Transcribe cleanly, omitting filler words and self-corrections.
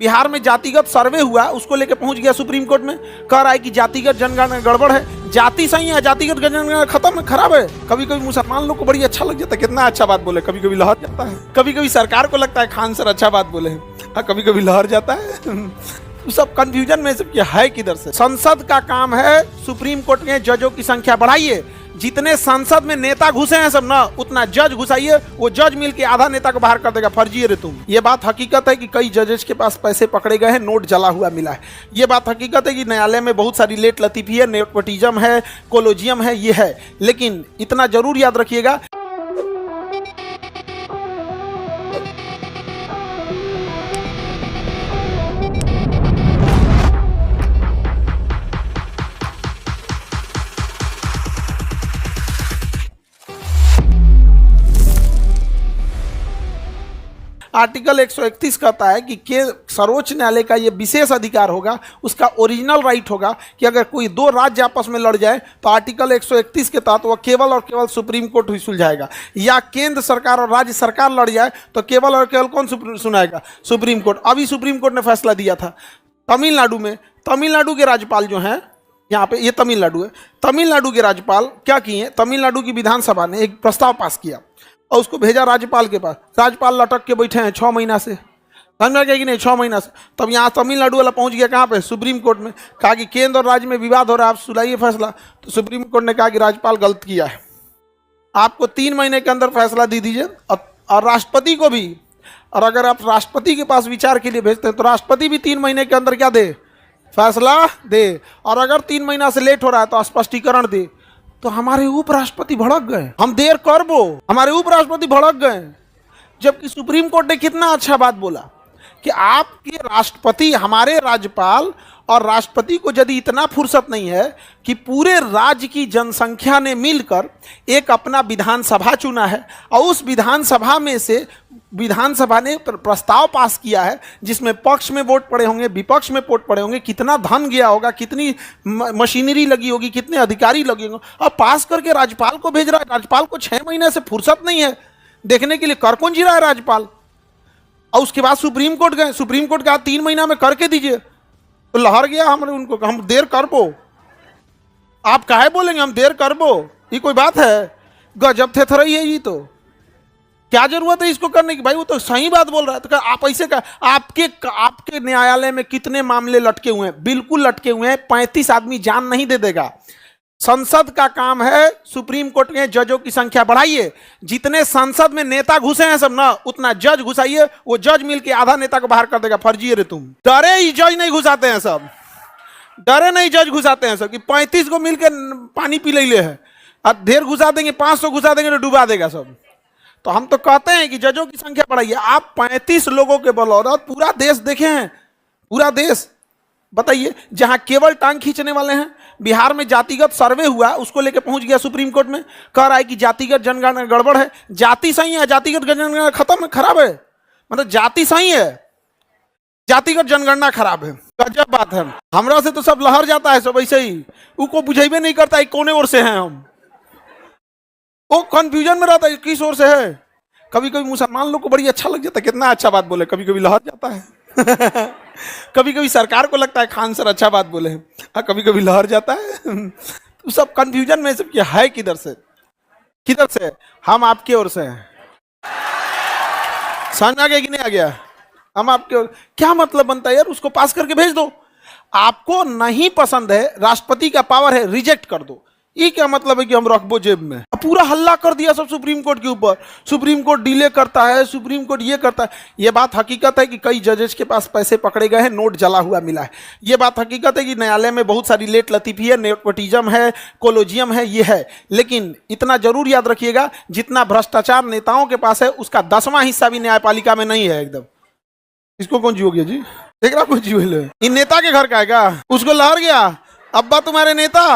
बिहार में जातिगत सर्वे हुआ, उसको लेके पहुंच गया सुप्रीम कोर्ट में, कह रहा है कि जातिगत जनगणना गड़बड़ है, जाति सही है, जातिगत जनगणना खत्म है, खराब है। कभी कभी मुसलमान लोग को बड़ी अच्छा लग जाता है, कितना अच्छा बात बोले, कभी कभी लहर जाता है। कभी कभी सरकार को लगता है खान सर अच्छा बात बोले, कभी कभी लहर जाता है। सब कंफ्यूजन में सब है किधर से। संसद का काम है सुप्रीम कोर्ट के जजों की संख्या बढ़ाइए, जितने संसद में नेता घुसे हैं सब ना, उतना जज घुसाइए, वो जज मिलके आधा नेता को बाहर कर देगा। फर्जी है रे तुम। ये बात हकीकत है कि कई जजेस के पास पैसे पकड़े गए हैं, नोट जला हुआ मिला है। ये बात हकीकत है कि न्यायालय में बहुत सारी लेट लतीफी है, नेपोटिज्म है, कोलोजियम है, ये है। लेकिन इतना जरूर याद रखिएगा, आर्टिकल 131 कहता है कि सर्वोच्च न्यायालय का ये विशेष अधिकार होगा, उसका ओरिजिनल राइट होगा कि अगर कोई दो राज्य आपस में लड़ जाए तो आर्टिकल 131 के तहत वह केवल और केवल सुप्रीम कोर्ट ही सुलझाएगा, या केंद्र सरकार और राज्य सरकार लड़ जाए तो केवल और केवल कौन सुनाएगा? Supreme court. अभी सुप्रीम कोर्ट ने फैसला दिया था तमिलनाडु में, तमिलनाडु के राज्यपाल जो हैं, यहाँ पे ये तमिलनाडु है, तमिलनाडु के राज्यपाल क्या किए, तमिलनाडु की विधानसभा ने एक प्रस्ताव पास किया और उसको भेजा राज्यपाल के पास। राज्यपाल लटक के बैठे हैं 6 महीना से, समझ में कि नहीं, 6 महीना से। तब यहाँ तमिलनाडु वाला पहुँच गया कहाँ पे? सुप्रीम कोर्ट में। कहा कि केंद्र और राज्य में विवाद हो रहा है, आप सुनाइए फैसला। तो सुप्रीम कोर्ट ने कहा कि राज्यपाल गलत किया है, आपको 3 महीने के अंदर फैसला दे दीजिए, और राष्ट्रपति को भी। और अगर आप राष्ट्रपति के पास विचार के लिए भेजते हैं तो राष्ट्रपति भी 3 महीने के अंदर क्या दे? फैसला दे। और अगर 3 महीना से लेट हो रहा है तो स्पष्टीकरण दे। तो हमारे उपराष्ट्रपति भड़क गए, हम देर कर बो, हमारे उपराष्ट्रपति भड़क गए। जबकि सुप्रीम कोर्ट ने कितना अच्छा बात बोला कि आपके राष्ट्रपति, हमारे राज्यपाल और राष्ट्रपति को यदि इतना फुर्सत नहीं है कि पूरे राज्य की जनसंख्या ने मिलकर एक अपना विधानसभा चुना है और उस विधानसभा में से विधानसभा ने प्रस्ताव पास किया है जिसमें पक्ष में वोट पड़े होंगे, विपक्ष में वोट पड़े होंगे, कितना धन गया होगा, कितनी मशीनरी लगी होगी, कितने अधिकारी लगे होंगे, और पास करके राज्यपाल को भेज रहा है। राज्यपाल को 6 महीने से फुर्सत नहीं है देखने के लिए कर कौन जी रहा है राज्यपाल। और उसके बाद सुप्रीम कोर्ट गए, सुप्रीम कोर्ट कहा 3 महीना में करके दीजिए, तो लहर गया हमने उनको, हम देर कर बो। आप काहे बोलेंगे हम देर कर बो? ये कोई बात है? गजब थे थरई है ये। तो क्या जरूरत है इसको करने की? भाई वो तो सही बात बोल रहा है। तो आप ऐसे का आपके न्यायालय में कितने मामले लटके हुए हैं? बिल्कुल लटके हुए हैं। 35 आदमी जान नहीं दे देगा। संसद का काम है सुप्रीम कोर्ट के जजों की संख्या बढ़ाइए, जितने संसद में नेता घुसे हैं सब ना, उतना जज घुसाइए, वो जज मिलके आधा नेता को बाहर कर देगा। फर्जी है रे तुम। डरे ही जज नहीं घुसाते हैं सब, डरे नहीं जज घुसाते हैं सब कि 35 को मिलके पानी पी ले है, अब ढेर घुसा देंगे, 500 घुसा देंगे तो डुबा देगा सब। तो हम तो कहते हैं कि जजों की संख्या बढ़ाइए। आप 35 लोगों के बलौलत पूरा देश देखे हैं, पूरा देश। बताइए, जहां केवल टांग खींचने वाले हैं। बिहार में जातिगत सर्वे हुआ, उसको लेके पहुंच गया सुप्रीम कोर्ट में, कह रहा है कि जातिगत जनगणना गड़बड़ है, जाति सही है, जातिगत जनगणना खत्म है, खराब है। मतलब जाति सही है, जातिगत जनगणना खराब है। गजब बात है। हमरा से तो सब लहर जाता है, सब ऐसे ही, उसको बुझेबे नहीं करता है कोने ओर से हैं हम, वो कंफ्यूजन में रहता है किस ओर से है। कभी कभी मुसलमान लोग को बड़ी अच्छा लग जाता है, कितना अच्छा बात बोले, कभी कभी लहर जाता है। कभी कभी सरकार को लगता है खान सर अच्छा बात बोले, कभी कभी लहर जाता है। तो सब कंफ्यूजन में सब है किधर से, किधर से? हम आपके ओर से हैं। समझ आ गया कि नहीं आ गया? हम आपके ओर। क्या मतलब बनता है यार? उसको पास करके भेज दो। आपको नहीं पसंद है, राष्ट्रपति का पावर है, रिजेक्ट कर दो। ये क्या मतलब है कि हम रखबो जेब में? पूरा हल्ला कर दिया सब सुप्रीम कोर्ट के ऊपर, सुप्रीम कोर्ट डिले करता है, सुप्रीम कोर्ट ये करता है। ये बात हकीकत है कि कई जजेस के पास पैसे पकड़े गए हैं, नोट जला हुआ मिला है। ये बात हकीकत है कि न्यायालय में बहुत सारी लेट लतीफी है, नेपोटिज्म है, कोलोजियम है, ये है। लेकिन इतना जरूर याद रखिएगा, जितना भ्रष्टाचार नेताओं के पास है उसका 10वां हिस्सा भी न्यायपालिका में नहीं है एकदम। इसको कौन जीव गया जी? देख रहा कौन जीव? इन नेता के घर का है क्या? उसको लहर गया, अब्बा तुम्हारे नेता।